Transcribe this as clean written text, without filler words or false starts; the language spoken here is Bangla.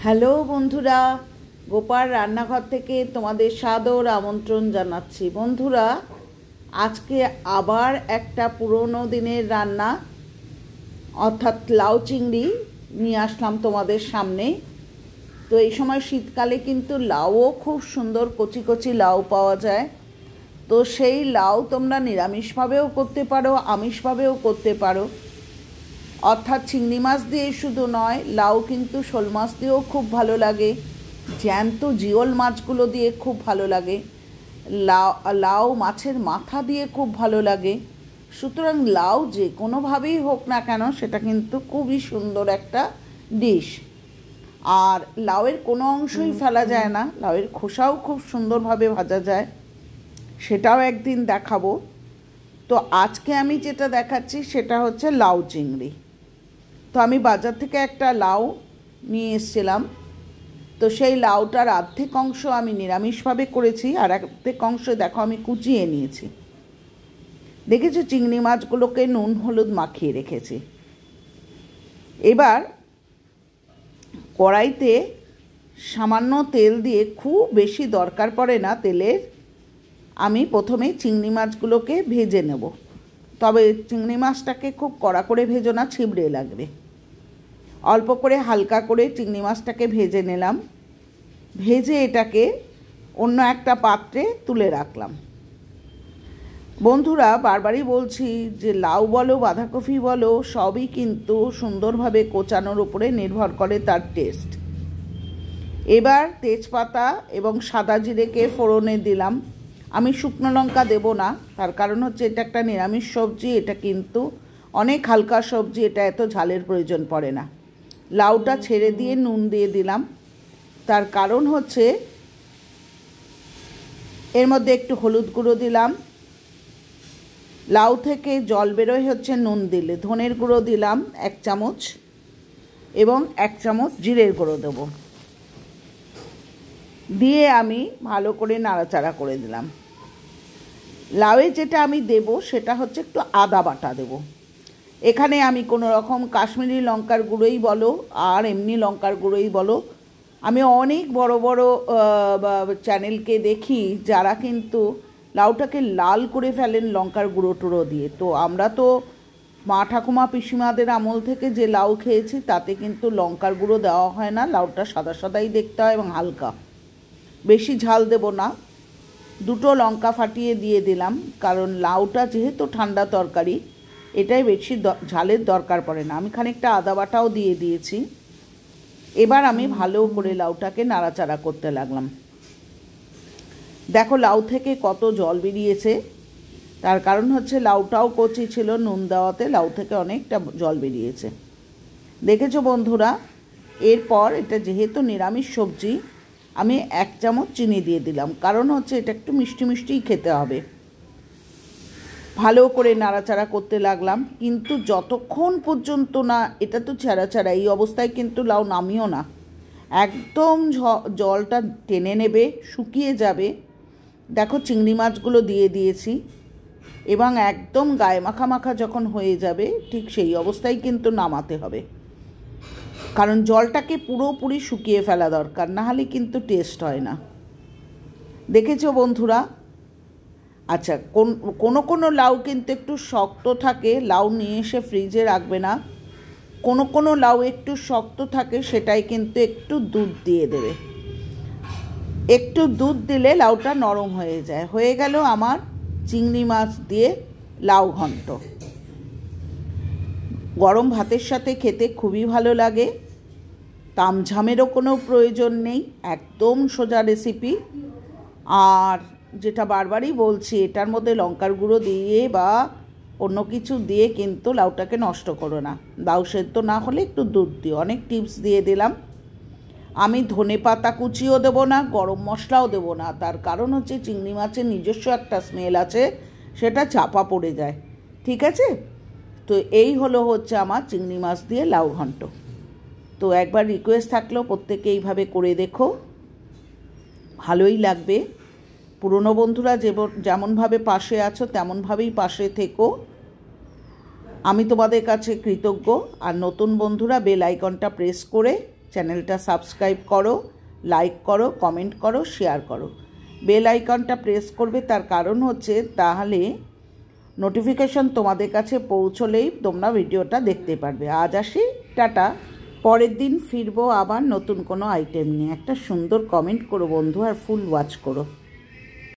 হ্যালো বন্ধুরা, গোপাল রান্নাঘর থেকে তোমাদের সাদর আমন্ত্রণ জানাচ্ছি। বন্ধুরা, আজকে আবার একটা পুরনো দিনের রান্না অর্থাৎ লাউ চিংড়ি নিয়ে আসলাম তোমাদের সামনে। তো এই সময় শীতকালে কিন্তু লাউও খুব সুন্দর কচি কচি লাউ পাওয়া যায়। তো সেই লাউ তোমরা নিরামিষভাবেও করতে পারো, আমিষভাবেও করতে পারো। অর্থাৎ চিংড়ি মাছ দিয়ে শুধু নয়, লাউ কিন্তু শোল মাছ দিয়েও খুব ভালো লাগে, জ্যান্ত জিওল মাছগুলো দিয়ে খুব ভালো লাগে, লাউ মাছের মাথা দিয়ে খুব ভালো লাগে। সুতরাং লাউ যে কোনোভাবেই হোক না কেন, সেটা কিন্তু খুবই সুন্দর একটা ডিশ। আর লাউয়ের কোনো অংশই ফেলা যায় না, লাউয়ের খোসাও খুব সুন্দরভাবে ভাজা যায়, সেটাও একদিন দেখাবো। তো আজকে আমি যেটা দেখাচ্ছি সেটা হচ্ছে লাউ চিংড়ি। তো আমি বাজার থেকে একটা লাউ নিয়ে এসেছিলাম। তো সেই লাউটার অর্ধেক অংশ আমি নিরামিষভাবে করেছি, আর অর্ধেক অংশ দেখো আমি কুচিয়ে নিয়েছি। দেখেছো, চিংড়ি মাছগুলোকে নুন হলুদ মাখিয়ে রেখেছি। এবার কড়াইতে সামান্য তেল দিয়ে, খুব বেশি দরকার পড়ে না তেলের, আমি প্রথমে চিংড়ি মাছগুলোকে ভেজে নেব। তবে চিংড়ি মাছটাকে খুব কড়া করে ভেজো না, ছিবড়ে লাগবে। অল্প করে হালকা করে চিংড়ি মাছটাকে ভেজে নিলাম। ভেজে এটাকে অন্য একটা পাত্রে তুলে রাখলাম। বন্ধুরা, বারবারই বলছি যে লাউ বলো বাঁধাকপি বলো, সবই কিন্তু সুন্দরভাবে কোচানোর উপরে নির্ভর করে তার টেস্ট। এবার তেজপাতা এবং সাদা জিরেকে ফোড়নে দিলাম। আমি শুকনো লঙ্কা দেব না, তার কারণ হচ্ছে এটা একটা নিরামিষ সবজি, এটা কিন্তু অনেক হালকা সবজি, এটা এত ঝালের প্রয়োজন পড়ে না। লাউটা ছেড়ে দিয়ে নুন দিয়ে দিলাম, তার কারণ হচ্ছে এর মধ্যে একটু হলুদ গুঁড়ো দিলাম। লাউ থেকে জল বেরোয় হচ্ছে নুন দিলে। ধনের গুঁড়ো দিলাম 1 চামচ এবং 1 চামচ জিরের গুঁড়ো দেব। দিয়ে আমি ভালো করে নাড়াচাড়া করে দিলাম। লাউয়ে যেটা আমি দেব সেটা হচ্ছে একটু আদা বাটা দেব। এখানে আমি কোনো রকম কাশ্মীরি লঙ্কার গুঁড়োই বলো আর এমনি লঙ্কার গুঁড়োই বলো, আমি অনেক বড় বড় চ্যানেলকে দেখি যারা কিন্তু লাউটাকে লাল করে ফেলেন লঙ্কার গুঁড়ো টুড়ো দিয়ে। তো আমরা তো মা ঠাকুমা পিসিমাদের আমল থেকে যে লাউ খেয়েছি, তাতে কিন্তু লঙ্কার গুঁড়ো দেওয়া হয় না। লাউটা সাদা সাদাই দেখতে হয় এবং হালকা, বেশি ঝাল দেব না। 2টো লঙ্কা ফাটিয়ে দিয়ে দিলাম, কারণ লাউটা যেহেতু ঠান্ডা তরকারি, এটাই বেশি ঝালের দরকার পড়ে না। আমি খানিকটা আদা বাটাও দিয়ে দিয়েছি। এবার আমি ভালো করে লাউটাকে নাড়াচাড়া করতে লাগলাম। দেখো লাউ থেকে কত জল বেরিয়েছে, তার কারণ হচ্ছে লাউটাও কচি ছিল, নুন দেওয়াতে লাউ থেকে অনেকটা জল বেরিয়েছে। দেখেছো বন্ধুরা, এরপর এটা যেহেতু নিরামিষ সবজি, আমি 1 চামচ চিনি দিয়ে দিলাম, কারণ হচ্ছে এটা একটু মিষ্টি মিষ্টিই খেতে হবে। ভালো করে নাড়াচাড়া করতে লাগলাম, কিন্তু যতক্ষণ পর্যন্ত না এটা তো ছাড়া ছাড়া, এই অবস্থায় কিন্তু লাউ নামিও না, একদম জলটা টেনে নেবে, শুকিয়ে যাবে। দেখো চিংড়ি মাছগুলো দিয়ে দিয়েছি এবং একদম গায়ে মাখা মাখা যখন হয়ে যাবে, ঠিক সেই অবস্থায় কিন্তু নামাতে হবে, কারণ জলটাকে পুরোপুরি শুকিয়ে ফেলা দরকার, না হলে কিন্তু টেস্ট হয় না। দেখেছো বন্ধুরা? আচ্ছা, কোনো লাউ কিন্তু একটু শক্ত থাকে, লাউ নিয়ে এসে ফ্রিজে রাখবে না। কোনো লাউ একটু শক্ত থাকে, সেটাই কিন্তু একটু দুধ দিয়ে দেবে। একটু দুধ দিলে লাউটা নরম হয়ে যায়। হয়ে গেল আমার চিংড়ি মাছ দিয়ে লাউ ঘন্ট। গরম ভাতের সাথে খেতে খুবই ভালো লাগে, তামঝামেরও কোনো প্রয়োজন নেই, একদম সোজা রেসিপি। আর যেটা বারবারই বলছি, এটার মধ্যে লঙ্কার গুঁড়ো দিয়ে বা অন্য কিছু দিয়ে কিন্তু লাউটাকে নষ্ট করো না। লাউ সেদ্ধ না হলে একটু দুধ দিও। অনেক টিপস দিয়ে দিলাম। আমি ধনে পাতা কুচিও দেবো না, গরম মশলাও দেবো না, তার কারণ হচ্ছে চিংড়ি মাছের নিজস্ব একটা স্মেল আছে, সেটা চাপা পড়ে যায়। ঠিক আছে? তো এই হচ্ছে আমার চিংড়ি মাছ দিয়ে লাউ ঘন্ট। তো একবার রিকোয়েস্ট থাকলেও প্রত্যেকে এইভাবে করে দেখো, ভালোই লাগবে। পুরনো বন্ধুরা যেমনভাবে পাশে আছো তেমনভাবেই পাশে থেকো, আমি তোমাদের কাছে কৃতজ্ঞ। আর নতুন বন্ধুরা বেল আইকনটা প্রেস করে চ্যানেলটা সাবস্ক্রাইব করো, লাইক করো, কমেন্ট করো, শেয়ার করো। বেল আইকনটা প্রেস করবে, তার কারণ হচ্ছে তাহলে নোটিফিকেশন তোমাদের কাছে পৌঁছলেই তোমরা ভিডিওটা দেখতে পারবে। আজ আসি, টাটা। পরের দিন ফিরবো আবার নতুন কোনো আইটেম নিয়ে। একটা সুন্দর কমেন্ট করো বন্ধু, আর ফুল ওয়াচ করো।